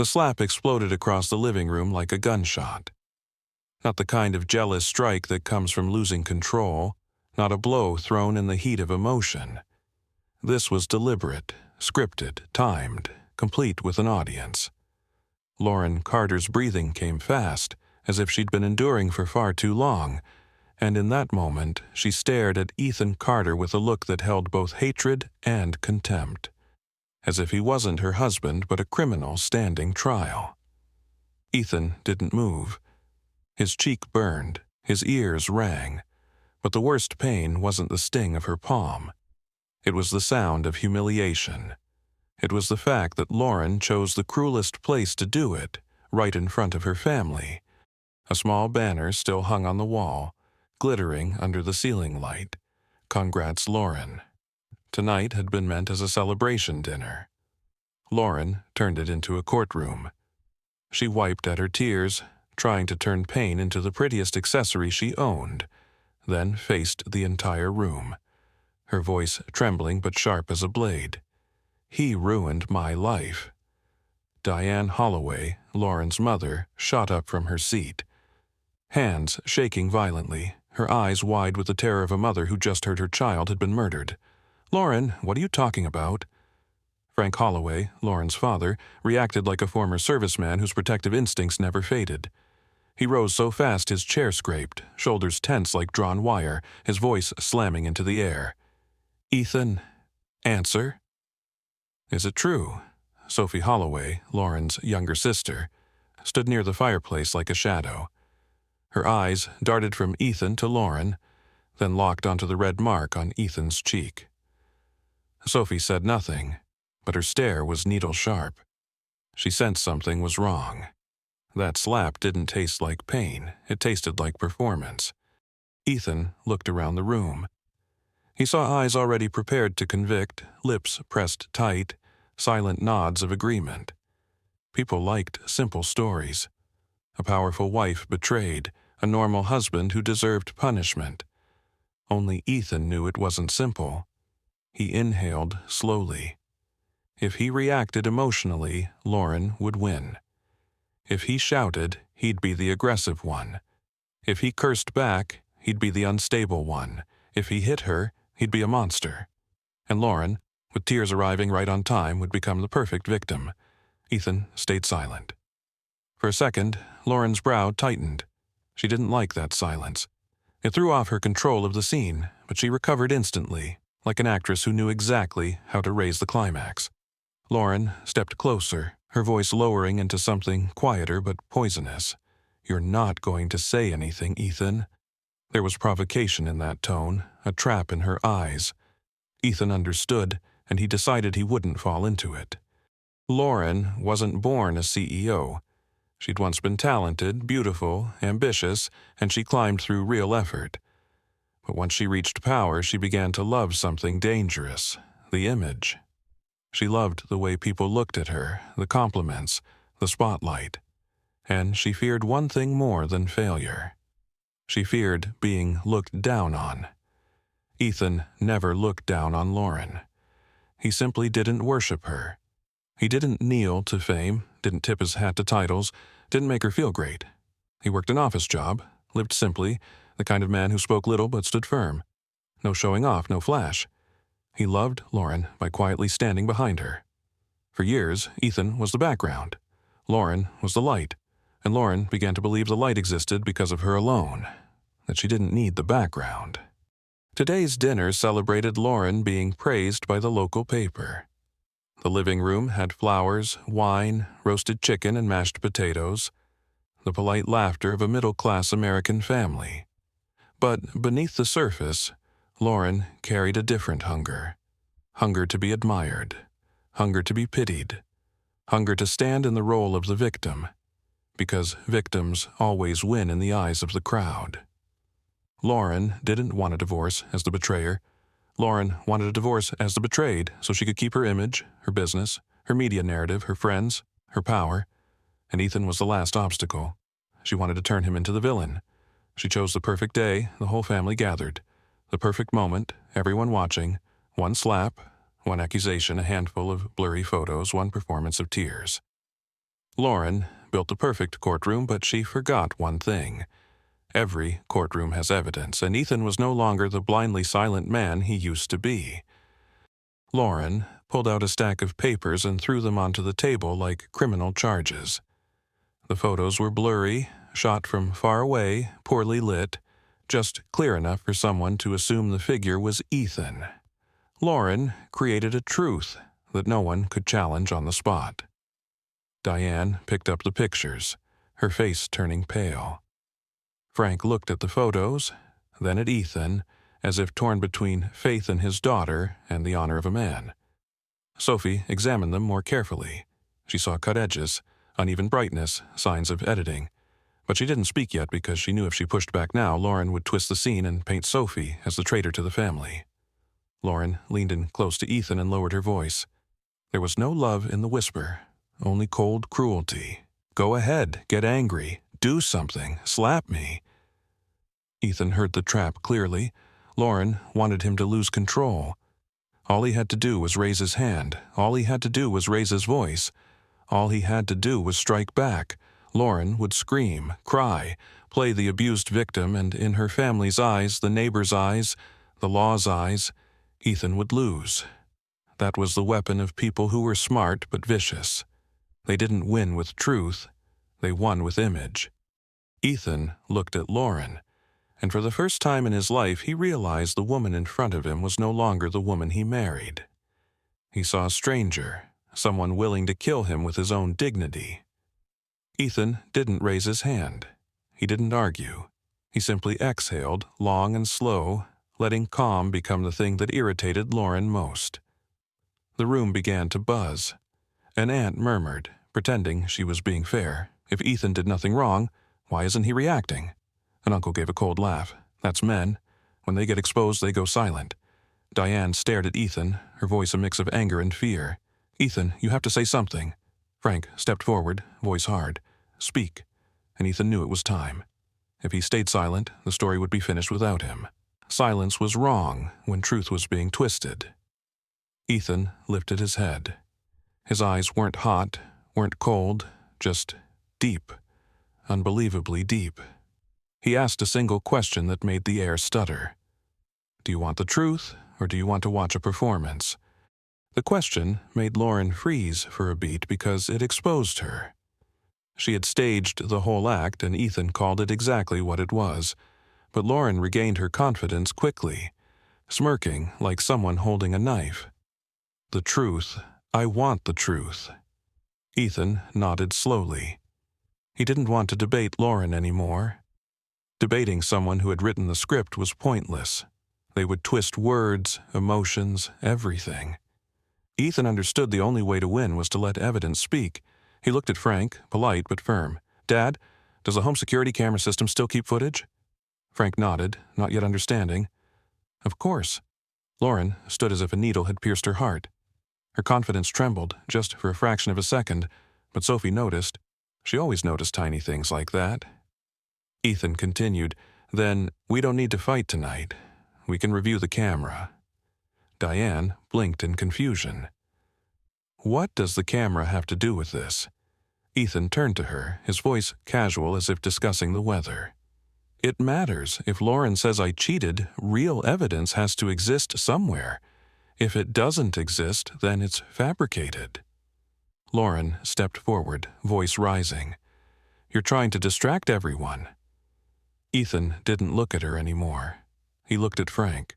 The slap exploded across the living room like a gunshot. Not the kind of jealous strike that comes from losing control, not a blow thrown in the heat of emotion. This was deliberate, scripted, timed, complete with an audience. Lauren Carter's breathing came fast, as if she'd been enduring for far too long, and in that moment she stared at Ethan Carter with a look that held both hatred and contempt, as if he wasn't her husband but a criminal standing trial. Ethan didn't move. His cheek burned, his ears rang, but the worst pain wasn't the sting of her palm. It was the sound of humiliation. It was the fact that Lauren chose the cruelest place to do it, right in front of her family. A small banner still hung on the wall, glittering under the ceiling light. Congrats, Lauren. Tonight had been meant as a celebration dinner. Lauren turned it into a courtroom. She wiped at her tears, trying to turn pain into the prettiest accessory she owned, then faced the entire room, her voice trembling but sharp as a blade. He ruined my life. Diane Holloway, Lauren's mother, shot up from her seat, hands shaking violently, her eyes wide with the terror of a mother who just heard her child had been murdered. "Lauren, what are you talking about?" Frank Holloway, Lauren's father, reacted like a former serviceman whose protective instincts never faded. He rose so fast his chair scraped, shoulders tense like drawn wire, his voice slamming into the air. "Ethan, answer." "Is it true?" Sophie Holloway, Lauren's younger sister, stood near the fireplace like a shadow. Her eyes darted from Ethan to Lauren, then locked onto the red mark on Ethan's cheek. Sophie said nothing, but her stare was needle-sharp. She sensed something was wrong. That slap didn't taste like pain, it tasted like performance. Ethan looked around the room. He saw eyes already prepared to convict, lips pressed tight, silent nods of agreement. People liked simple stories. A powerful wife betrayed, a normal husband who deserved punishment. Only Ethan knew it wasn't simple. He inhaled slowly. If he reacted emotionally, Lauren would win. If he shouted, he'd be the aggressive one. If he cursed back, he'd be the unstable one. If he hit her, he'd be a monster. And Lauren, with tears arriving right on time, would become the perfect victim. Ethan stayed silent. For a second, Lauren's brow tightened. She didn't like that silence. It threw off her control of the scene, but she recovered instantly, like an actress who knew exactly how to raise the climax. Lauren stepped closer, her voice lowering into something quieter but poisonous. "You're not going to say anything, Ethan." There was provocation in that tone, a trap in her eyes. Ethan understood, and he decided he wouldn't fall into it. Lauren wasn't born a CEO. She'd once been talented, beautiful, ambitious, and she climbed through real effort. But once she reached power, she began to love something dangerous, the image. She loved the way people looked at her, the compliments, the spotlight. And she feared one thing more than failure. She feared being looked down on. Ethan never looked down on Lauren. He simply didn't worship her. He didn't kneel to fame, didn't tip his hat to titles, didn't make her feel great. He worked an office job, lived simply, the kind of man who spoke little but stood firm. No showing off, no flash. He loved Lauren by quietly standing behind her. For years, Ethan was the background. Lauren was the light, and Lauren began to believe the light existed because of her alone, that she didn't need the background. Today's dinner celebrated Lauren being praised by the local paper. The living room had flowers, wine, roasted chicken, and mashed potatoes, the polite laughter of a middle-class American family. But beneath the surface, Lauren carried a different hunger. Hunger to be admired, hunger to be pitied, hunger to stand in the role of the victim, because victims always win in the eyes of the crowd. Lauren didn't want a divorce as the betrayer. Lauren wanted a divorce as the betrayed so she could keep her image, her business, her media narrative, her friends, her power. And Ethan was the last obstacle. She wanted to turn him into the villain. She chose the perfect day, the whole family gathered. The perfect moment, everyone watching, one slap, one accusation, a handful of blurry photos, one performance of tears. Lauren built the perfect courtroom, but she forgot one thing. Every courtroom has evidence, and Ethan was no longer the blindly silent man he used to be. Lauren pulled out a stack of papers and threw them onto the table like criminal charges. The photos were blurry, shot from far away, poorly lit, just clear enough for someone to assume the figure was Ethan. Lauren created a truth that no one could challenge on the spot. Diane picked up the pictures, her face turning pale. Frank looked at the photos, then at Ethan, as if torn between faith in his daughter and the honor of a man. Sophie examined them more carefully. She saw cut edges, uneven brightness, signs of editing. But she didn't speak yet because she knew if she pushed back now, Lauren would twist the scene and paint Sophie as the traitor to the family. Lauren leaned in close to Ethan and lowered her voice. There was no love in the whisper, only cold cruelty. Go ahead, get angry, do something, slap me. Ethan heard the trap clearly. Lauren wanted him to lose control. All he had to do was raise his hand. All he had to do was raise his voice. All he had to do was strike back. Lauren would scream, cry, play the abused victim, and in her family's eyes, the neighbor's eyes, the law's eyes, Ethan would lose. That was the weapon of people who were smart but vicious. They didn't win with truth. They won with image. Ethan looked at Lauren, and for the first time in his life he realized the woman in front of him was no longer the woman he married. He saw a stranger, someone willing to kill him with his own dignity. Ethan didn't raise his hand. He didn't argue. He simply exhaled, long and slow, letting calm become the thing that irritated Lauren most. The room began to buzz. An aunt murmured, pretending she was being fair. If Ethan did nothing wrong, why isn't he reacting? An uncle gave a cold laugh. That's men. When they get exposed, they go silent. Diane stared at Ethan, her voice a mix of anger and fear. Ethan, you have to say something. Frank stepped forward, voice hard. Speak. And Ethan knew it was time. If he stayed silent, the story would be finished without him. Silence was wrong when truth was being twisted. Ethan lifted his head. His eyes weren't hot, weren't cold, just deep, unbelievably deep. He asked a single question that made the air stutter. Do you want the truth, or do you want to watch a performance? The question made Lauren freeze for a beat because it exposed her. She had staged the whole act, and Ethan called it exactly what it was. But Lauren regained her confidence quickly, smirking like someone holding a knife. The truth. I want the truth. Ethan nodded slowly. He didn't want to debate Lauren anymore. Debating someone who had written the script was pointless. They would twist words, emotions, everything. Ethan understood the only way to win was to let evidence speak. He looked at Frank, polite but firm. Dad, does the home security camera system still keep footage? Frank nodded, not yet understanding. Of course. Lauren stood as if a needle had pierced her heart. Her confidence trembled, just for a fraction of a second, but Sophie noticed. She always noticed tiny things like that. Ethan continued, Then, we don't need to fight tonight. We can review the camera. Diane blinked in confusion. What does the camera have to do with this? Ethan turned to her, his voice casual as if discussing the weather. It matters. If Lauren says I cheated, real evidence has to exist somewhere. If it doesn't exist, then it's fabricated. Lauren stepped forward, voice rising. You're trying to distract everyone. Ethan didn't look at her anymore. He looked at Frank.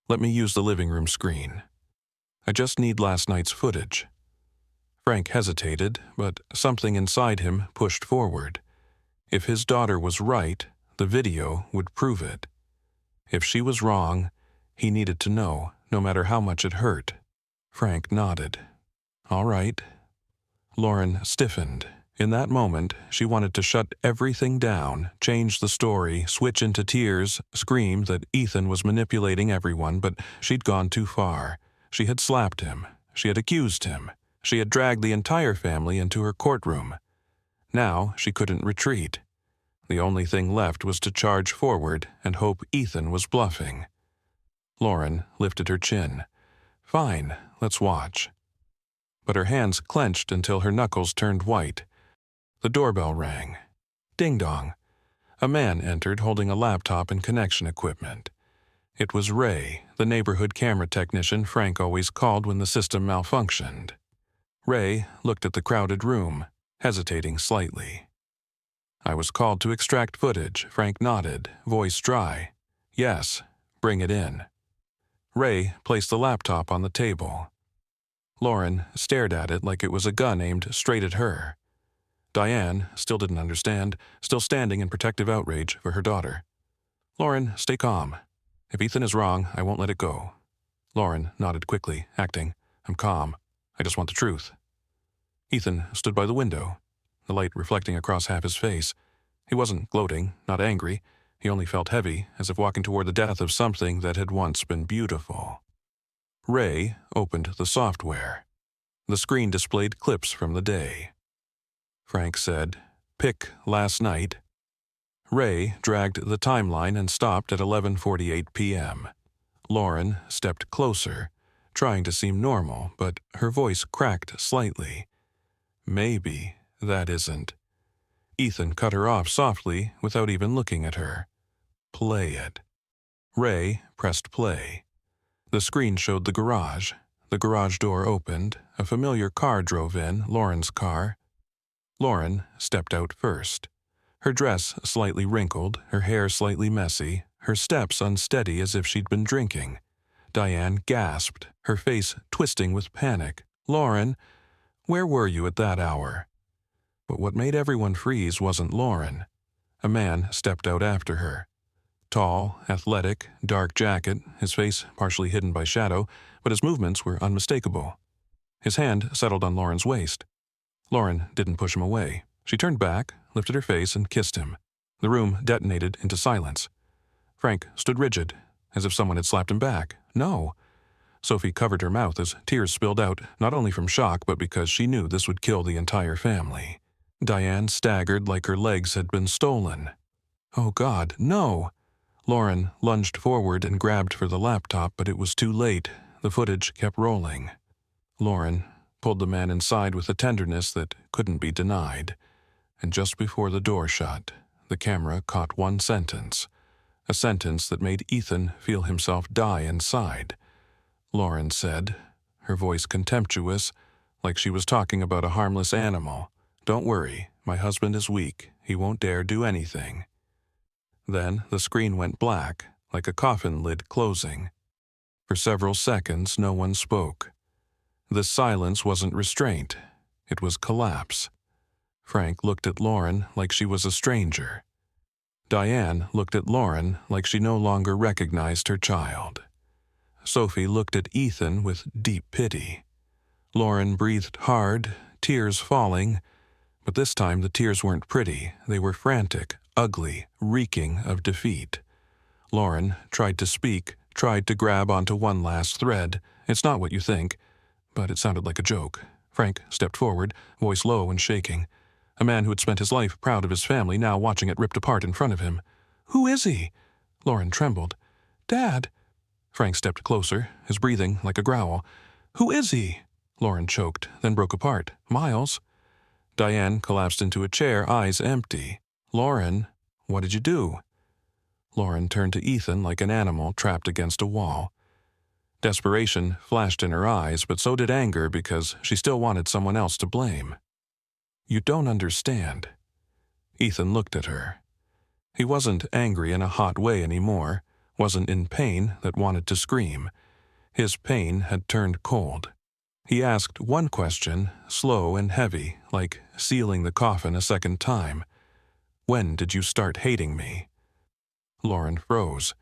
Let me use the living room screen. I just need last night's footage. Frank hesitated, but something inside him pushed forward. If his daughter was right, the video would prove it. If she was wrong, he needed to know, no matter how much it hurt. Frank nodded. All right. Lauren stiffened. In that moment, she wanted to shut everything down, change the story, switch into tears, scream that Ethan was manipulating everyone, but she'd gone too far. She had slapped him. She had accused him. She had dragged the entire family into her courtroom. Now she couldn't retreat. The only thing left was to charge forward and hope Ethan was bluffing. Lauren lifted her chin. Fine, let's watch. but her hands clenched until her knuckles turned white. The doorbell rang. Ding-dong. A man entered holding a laptop and connection equipment. It was Ray, the neighborhood camera technician Frank always called when the system malfunctioned. Ray looked at the crowded room, hesitating slightly. "I was called to extract footage," Frank nodded, voice dry. "Yes, bring it in." Ray placed the laptop on the table. Lauren stared at it like it was a gun aimed straight at her. Diane still didn't understand, still standing in protective outrage for her daughter. "Lauren, stay calm. If Ethan is wrong, I won't let it go." Lauren nodded quickly, acting. "I'm calm. I just want the truth." Ethan stood by the window, the light reflecting across half his face. He wasn't gloating, not angry. He only felt heavy, as if walking toward the death of something that had once been beautiful. Ray opened the software. The screen displayed clips from the day. Frank said, "Pick last night." Ray dragged the timeline and stopped at 11:48 p.m. Lauren stepped closer, trying to seem normal, but her voice cracked slightly. "Maybe that isn't." Ethan cut her off softly without even looking at her. "Play it." Ray pressed play. The screen showed the garage. The garage door opened. A familiar car drove in, Lauren's car. Lauren stepped out first. Her dress slightly wrinkled, her hair slightly messy, her steps unsteady as if she'd been drinking. Diane gasped, her face twisting with panic. "Lauren, where were you at that hour?" But what made everyone freeze wasn't Lauren. A man stepped out after her. Tall, athletic, dark jacket, his face partially hidden by shadow, but his movements were unmistakable. His hand settled on Lauren's waist. Lauren didn't push him away. She turned back, lifted her face, and kissed him. The room detonated into silence. Frank stood rigid, as if someone had slapped him back. "No." Sophie covered her mouth as tears spilled out, not only from shock but because she knew this would kill the entire family. Diane staggered like her legs had been stolen. "Oh God, no!" Lauren lunged forward and grabbed for the laptop, but it was too late. The footage kept rolling. Lauren pulled the man inside with a tenderness that couldn't be denied. And just before the door shut, the camera caught one sentence, a sentence that made Ethan feel himself die inside. Lauren said, her voice contemptuous, like she was talking about a harmless animal, "Don't worry, my husband is weak. He won't dare do anything." Then the screen went black, like a coffin lid closing. For several seconds, no one spoke. The silence wasn't restraint. It was collapse. Frank looked at Lauren like she was a stranger. Diane looked at Lauren like she no longer recognized her child. Sophie looked at Ethan with deep pity. Lauren breathed hard, tears falling, but this time the tears weren't pretty. They were frantic, ugly, reeking of defeat. Lauren tried to speak, tried to grab onto one last thread. "It's not what you think." But it sounded like a joke. Frank stepped forward, voice low and shaking. A man who had spent his life proud of his family, now watching it ripped apart in front of him. "Who is he?" Lauren trembled. "Dad." Frank stepped closer, his breathing like a growl. "Who is he?" Lauren choked, then broke apart. "Miles." Diane collapsed into a chair, eyes empty. "Lauren, what did you do?" Lauren turned to Ethan like an animal trapped against a wall. Desperation flashed in her eyes, but so did anger because she still wanted someone else to blame. "You don't understand." Ethan looked at her. He wasn't angry in a hot way anymore, wasn't in pain that wanted to scream. His pain had turned cold. He asked one question, slow and heavy, like sealing the coffin a second time. "When did you start hating me?" Lauren froze.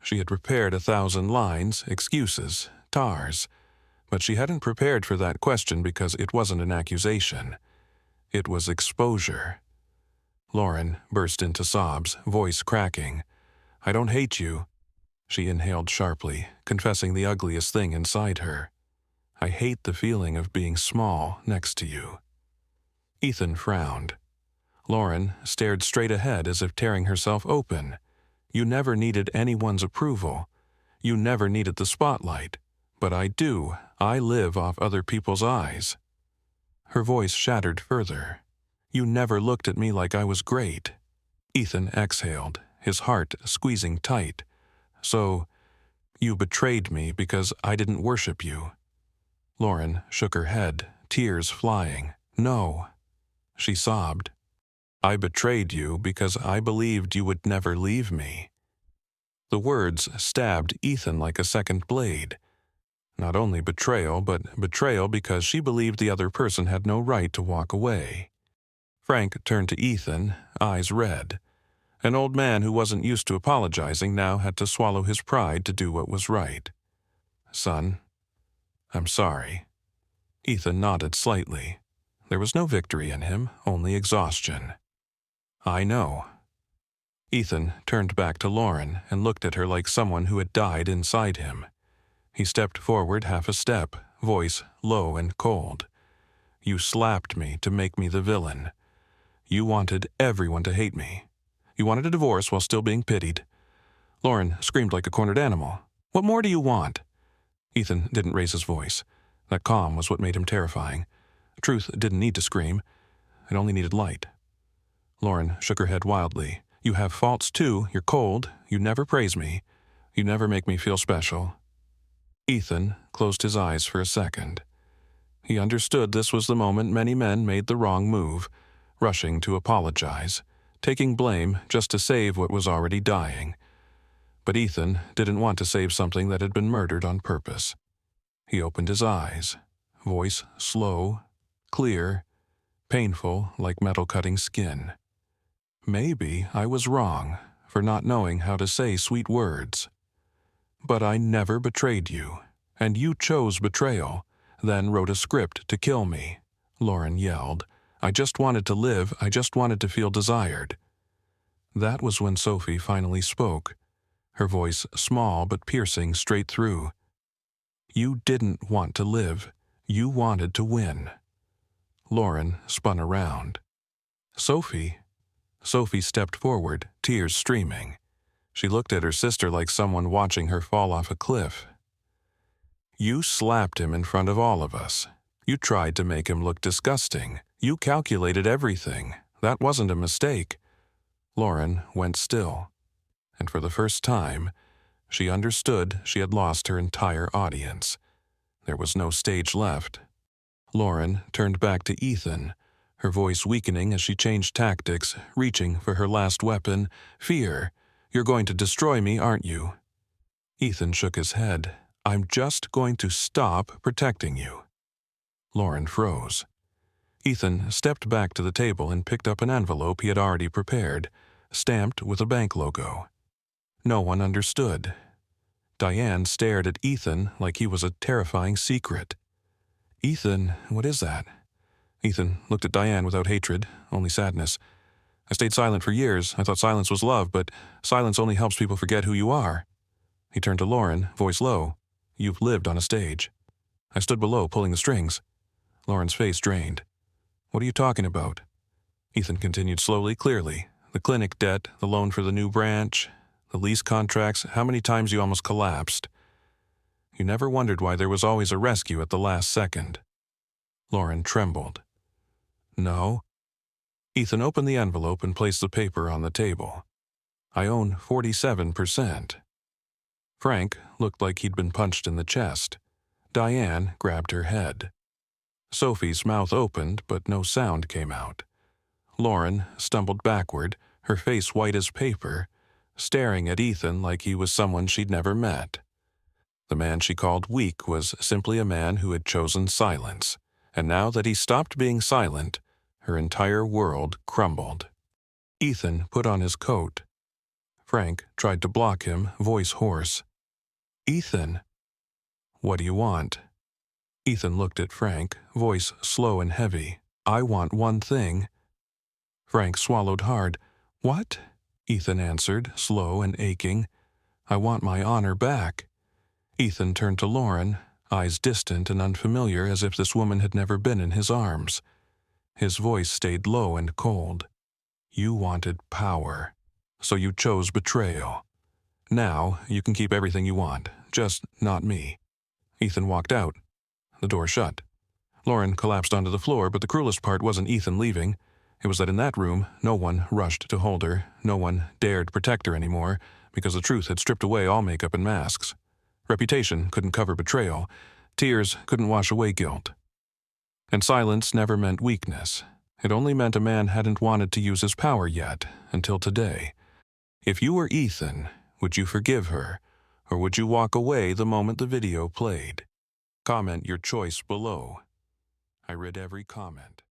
She had prepared 1,000 lines, excuses, tars, but she hadn't prepared for that question because it wasn't an accusation. It was exposure. Lauren burst into sobs, voice cracking. "I don't hate you." She inhaled sharply, confessing the ugliest thing inside her. "I hate the feeling of being small next to you." Ethan frowned. Lauren stared straight ahead as if tearing herself open. "You never needed anyone's approval. You never needed the spotlight. But I do. I live off other people's eyes." Her voice shattered further. "You never looked at me like I was great." Ethan exhaled, his heart squeezing tight. "So, you betrayed me because I didn't worship you." Lauren shook her head, tears flying. "No," she sobbed. "I betrayed you because I believed you would never leave me." The words stabbed Ethan like a second blade. Not only betrayal, but betrayal because she believed the other person had no right to walk away. Frank turned to Ethan, eyes red. An old man who wasn't used to apologizing now had to swallow his pride to do what was right. "Son, I'm sorry." Ethan nodded slightly. There was no victory in him, only exhaustion. "I know." Ethan turned back to Lauren and looked at her like someone who had died inside him. He stepped forward half a step, voice low and cold. "You slapped me to make me the villain. You wanted everyone to hate me. You wanted a divorce while still being pitied." Lauren screamed like a cornered animal. "What more do you want?" Ethan didn't raise his voice. That calm was what made him terrifying. Truth didn't need to scream. It only needed light. Lauren shook her head wildly. "You have faults too. You're cold. You never praise me. You never make me feel special." Ethan closed his eyes for a second. He understood this was the moment many men made the wrong move, rushing to apologize, taking blame just to save what was already dying. But Ethan didn't want to save something that had been murdered on purpose. He opened his eyes, voice slow, clear, painful like metal cutting skin. "Maybe I was wrong for not knowing how to say sweet words. But I never betrayed you, and you chose betrayal, then wrote a script to kill me," Lauren yelled. "I just wanted to live. I just wanted to feel desired." That was when Sophie finally spoke, her voice small but piercing straight through. "You didn't want to live. You wanted to win." Lauren spun around. "Sophie?" Sophie stepped forward, tears streaming. She looked at her sister like someone watching her fall off a cliff. "You slapped him in front of all of us. You tried to make him look disgusting. You calculated everything. That wasn't a mistake." Lauren went still, and for the first time, she understood she had lost her entire audience. There was no stage left. Lauren turned back to Ethan, her voice weakening as she changed tactics, reaching for her last weapon, fear. "You're going to destroy me, aren't you?" Ethan shook his head. "I'm just going to stop protecting you." Lauren froze. Ethan stepped back to the table and picked up an envelope he had already prepared, stamped with a bank logo. No one understood. Diane stared at Ethan like he was a terrifying secret. "Ethan, what is that?" Ethan looked at Diane without hatred, only sadness. "I stayed silent for years. I thought silence was love, but silence only helps people forget who you are." He turned to Lauren, voice low. "You've lived on a stage." "I stood below, pulling the strings." Lauren's face drained. "What are you talking about?" Ethan continued slowly, clearly. "The clinic debt, the loan for the new branch, the lease contracts, how many times you almost collapsed. You never wondered why there was always a rescue at the last second." Lauren trembled. "No." Ethan opened the envelope and placed the paper on the table. "I own 47%. Frank looked like he'd been punched in the chest. Diane grabbed her head. Sophie's mouth opened, but no sound came out. Lauren stumbled backward, her face white as paper, staring at Ethan like he was someone she'd never met. The man she called weak was simply a man who had chosen silence, and now that he stopped being silent, her entire world crumbled. Ethan put on his coat. Frank tried to block him, voice hoarse. "Ethan!" "What do you want?" Ethan looked at Frank, voice slow and heavy. "I want one thing." Frank swallowed hard. "What?" Ethan answered, slow and aching. "I want my honor back." Ethan turned to Lauren, eyes distant and unfamiliar as if this woman had never been in his arms. His voice stayed low and cold. "You wanted power, so you chose betrayal. Now you can keep everything you want, just not me." Ethan walked out. the door shut. Lauren collapsed onto the floor, but the cruelest part wasn't Ethan leaving. It was that in that room, no one rushed to hold her, no one dared protect her anymore, because the truth had stripped away all makeup and masks. Reputation couldn't cover betrayal. Tears couldn't wash away guilt. And silence never meant weakness. It only meant a man hadn't wanted to use his power yet, until today. If you were Ethan, would you forgive her, or would you walk away the moment the video played? Comment your choice below. I read every comment.